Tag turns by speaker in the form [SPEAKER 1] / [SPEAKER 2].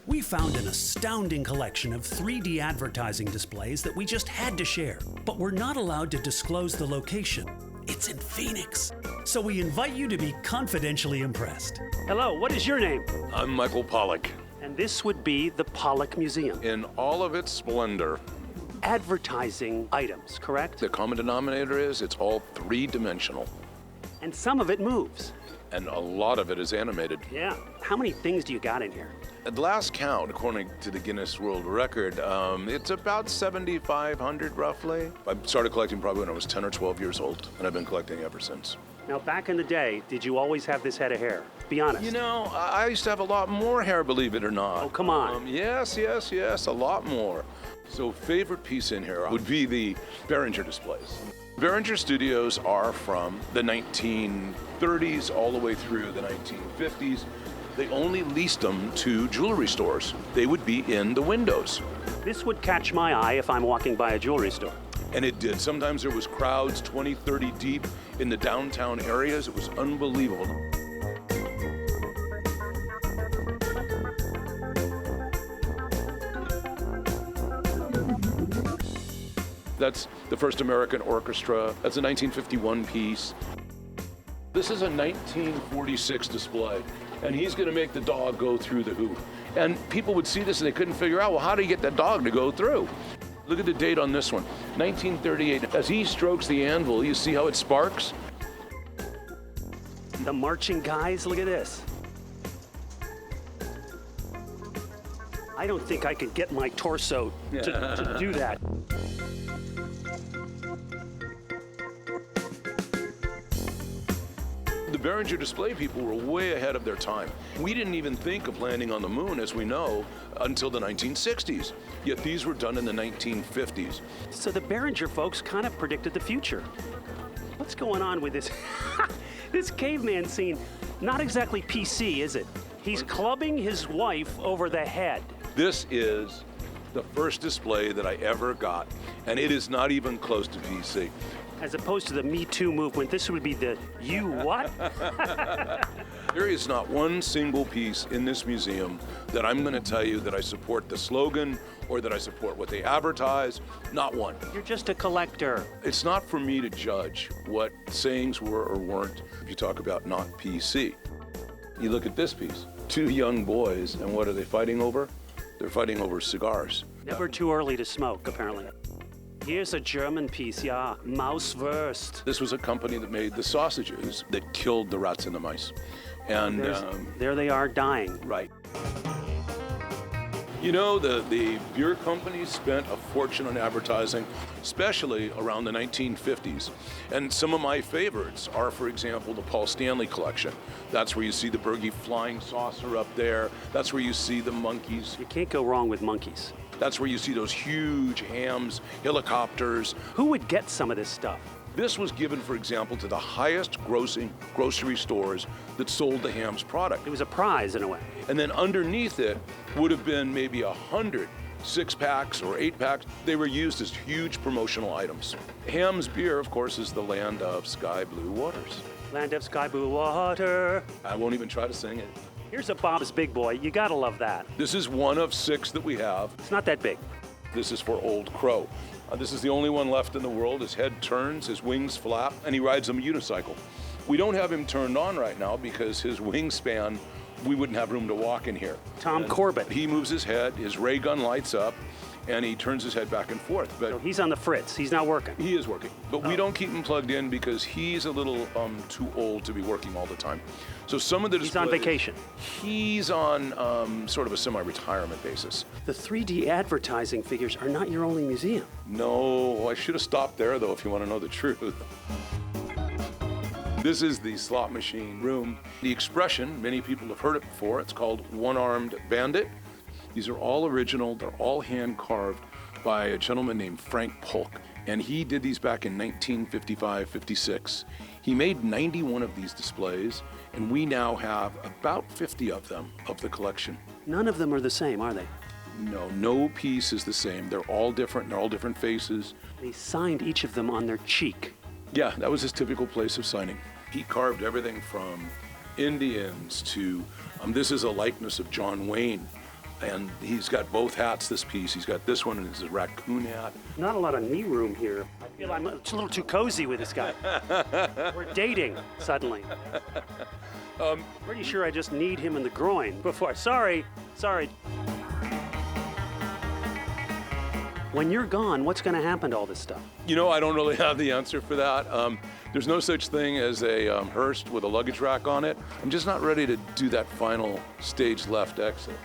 [SPEAKER 1] We found an astounding collection of 3D advertising displays that we just had to share, but we're not allowed to disclose the location. It's in Phoenix. So we invite you to be confidentially impressed. Hello, what is your name?
[SPEAKER 2] I'm Michael Pollack.
[SPEAKER 1] And this would be the Pollack Museum.
[SPEAKER 2] In all of its splendor.
[SPEAKER 1] Advertising items, correct?
[SPEAKER 2] The common denominator is it's all three-dimensional.
[SPEAKER 1] And some of it moves.
[SPEAKER 2] And a lot of it is animated.
[SPEAKER 1] Yeah. How many things do you got in here?
[SPEAKER 2] At the last count, according to the Guinness World Record, it's about 7,500 roughly. I started collecting probably when I was 10 or 12 years old, and I've been collecting ever since.
[SPEAKER 1] Now, back in the day, did you always have this head of hair? Be honest.
[SPEAKER 2] You know, I used to have a lot more hair, believe it or not.
[SPEAKER 1] Oh, come on.
[SPEAKER 2] Yes, a lot more. So favorite piece in here would be the Behringer displays. Behringer studios are from the 1930s all the way through the 1950s. They only leased them to jewelry stores. They would be in the windows.
[SPEAKER 1] This would catch my eye if I'm walking by a jewelry store.
[SPEAKER 2] And it did. Sometimes there was crowds 20, 30 deep in the downtown areas. It was unbelievable. That's the first American orchestra. That's a 1951 piece. This is a 1946 display, and he's going to make the dog go through the hoop. And people would see this and they couldn't figure out, well, how do you get that dog to go through? Look at the date on this one, 1938. As he strokes the anvil, you see how it sparks?
[SPEAKER 1] The marching guys, look at this. I don't think I could get my torso to do that.
[SPEAKER 2] The Behringer display people were way ahead of their time. We didn't even think of landing on the moon, as we know, until the 1960s. Yet these were done in the 1950s.
[SPEAKER 1] So the Behringer folks kind of predicted the future. What's going on with this? This caveman scene, not exactly PC, is it? He's clubbing his wife over the head.
[SPEAKER 2] This is the first display that I ever got, and it is not even close to PC.
[SPEAKER 1] As opposed to the Me Too movement, this would be the you what?
[SPEAKER 2] There is not one single piece in this museum that I'm going to tell you that I support the slogan or that I support what they advertise. Not one.
[SPEAKER 1] You're just a collector.
[SPEAKER 2] It's not for me to judge what sayings were or weren't if you talk about not PC. You look at this piece. Two young boys, and what are they fighting over? They're fighting over cigars.
[SPEAKER 1] Never too early to smoke, apparently. Here's a German piece, yeah, Mauswurst.
[SPEAKER 2] This was a company that made the sausages that killed the rats and the mice. And
[SPEAKER 1] there they are dying.
[SPEAKER 2] Right. You know, the beer companies spent a fortune on advertising, especially around the 1950s. And some of my favorites are, for example, the Paul Stanley collection. That's where you see the Bergie flying saucer up there. That's where you see the monkeys.
[SPEAKER 1] You can't go wrong with monkeys.
[SPEAKER 2] That's where you see those huge hams, helicopters.
[SPEAKER 1] Who would get some of this stuff?
[SPEAKER 2] This was given, for example, to the highest grossing grocery stores that sold the Hams product.
[SPEAKER 1] It was a prize in a way.
[SPEAKER 2] And then underneath it would have been maybe 100 6-packs or 8-packs. They were used as huge promotional items. Hams beer, of course, is the land of sky blue waters.
[SPEAKER 1] Land of sky blue water.
[SPEAKER 2] I won't even try to sing it.
[SPEAKER 1] Here's a Bob's Big Boy. You gotta love that.
[SPEAKER 2] This is one of 6 that we have.
[SPEAKER 1] It's not that big.
[SPEAKER 2] This is for Old Crow. This is the only one left in the world. His head turns, his wings flap, and he rides a unicycle. We don't have him turned on right now because his wingspan, we wouldn't have room to walk in here.
[SPEAKER 1] Tom Corbett.
[SPEAKER 2] He moves his head, his ray gun lights up, and he turns his head back and forth. But
[SPEAKER 1] so he's on the fritz. He's not working.
[SPEAKER 2] He is working, but we don't keep him plugged in because he's a little too old to be working all the time. So some of the displays,
[SPEAKER 1] he's on vacation.
[SPEAKER 2] He's on sort of a semi-retirement basis.
[SPEAKER 1] The 3D advertising figures are not your only museum.
[SPEAKER 2] No, I should have stopped there though if you want to know the truth. This is the slot machine room. The expression, many people have heard it before, it's called One-Arm Bandit. These are all original, they're all hand-carved by a gentleman named Frank Polk. And he did these back in 1955, 56. He made 91 of these displays, and we now have about 50 of them of the collection.
[SPEAKER 1] None of them are the same, are they?
[SPEAKER 2] No piece is the same. They're all different, they're all different faces.
[SPEAKER 1] They signed each of them on their cheek.
[SPEAKER 2] Yeah, that was his typical place of signing. He carved everything from Indians to, this is a likeness of John Wayne. And he's got both hats this piece. He's got this one and it's a raccoon hat.
[SPEAKER 1] Not a lot of knee room here. I feel I'm a little too cozy with this guy. We're dating suddenly. Pretty sure I just need him in the groin before. Sorry. When you're gone, what's going to happen to all this stuff?
[SPEAKER 2] You know, I don't really have the answer for that. There's no such thing as a hearse with a luggage rack on it. I'm just not ready to do that final stage left exit.